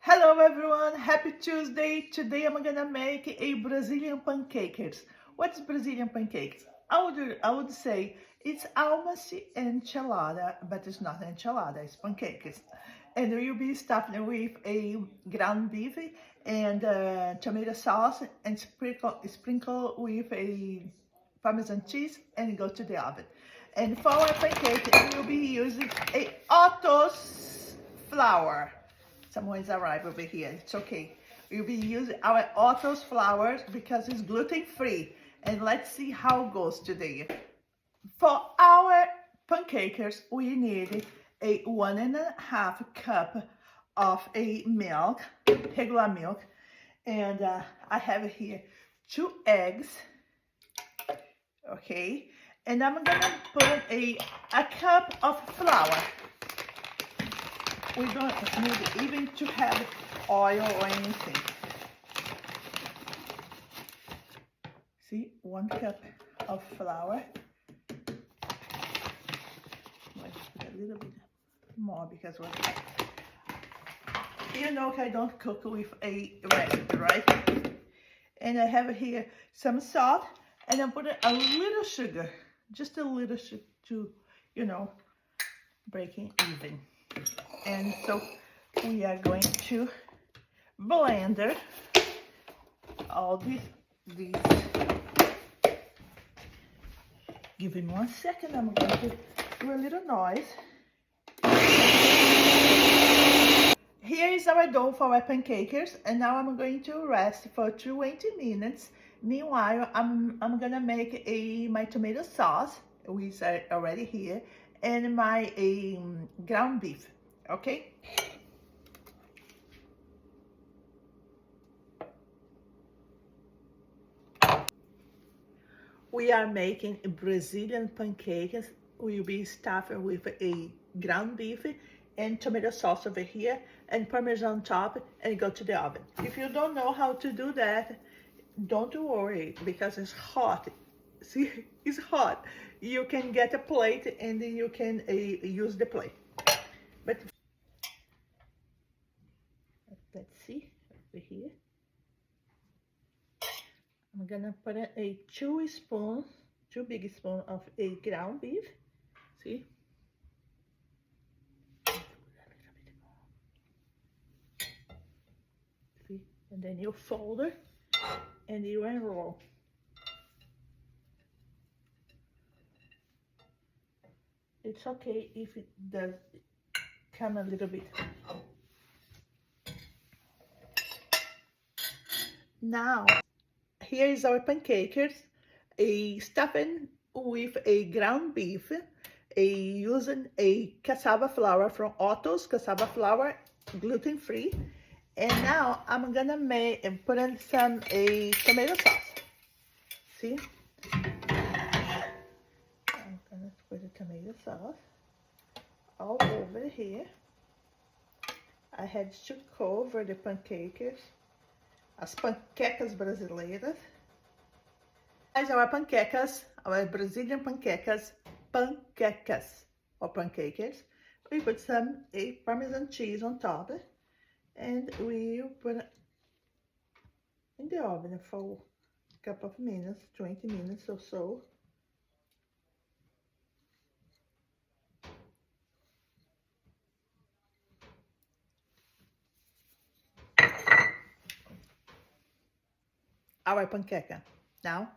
Hello everyone, happy Tuesday. Today I'm gonna make a Brazilian pancakes. What's Brazilian pancakes? I would say it's almost enchilada, but it's not enchilada, it's pancakes. And we'll be stuffing with a ground beef and tomato sauce and sprinkle with a Parmesan cheese and go to the oven. And for our pancake, we'll be using a Otto's flour. Someone's arrived over here. It's okay. We'll be using our Otto's flour because it's gluten-free. And let's see how it goes today. For our pancakes, we need a 1.5 cup of a milk, regular milk. And I have here 2 eggs. Okay. And I'm gonna put a cup of flour. We don't need even to have oil or anything. See, 1 cup of flour. Let's put a little bit more because you know I don't cook with a recipe, right? And I have here some salt, and I'm putting a little sugar, just a little sugar to, breaking even. And so we are going to blender all these. Give me 1 second, I'm going to do a little noise. Here is our dough for our pancakes, and now I'm going to rest for 20 minutes. Meanwhile, I'm gonna make my tomato sauce, which is already here, and my ground beef. Okay. We are making Brazilian pancakes. We'll be stuffing with a ground beef and tomato sauce over here and Parmesan on top and go to the oven. If you don't know how to do that, don't worry because it's hot. See, it's hot. You can get a plate and then you can use the plate. But let's see over here. I'm gonna put a 2 big spoons of a ground beef. See? See? And then you fold it and you unroll. It's okay if it does come a little bit. Now, here is our pancakes, a stuffing with a ground beef, using a cassava flour from Otto's cassava flour, gluten-free. And now I'm gonna put in some tomato sauce. See? I'm gonna put the tomato sauce all over here. I had to cover the pancakes. As panquecas brasileiras. As our panquecas, our Brazilian panquecas or pancakes. We put some Parmesan cheese on top, and we put it in the oven for a couple of minutes, 20 minutes or so. Our panqueca now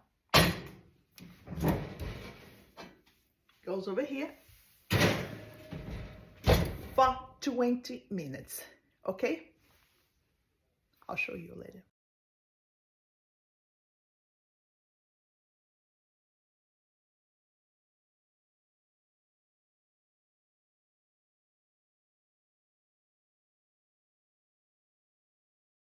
goes over here for 20 minutes. Okay, I'll show you later.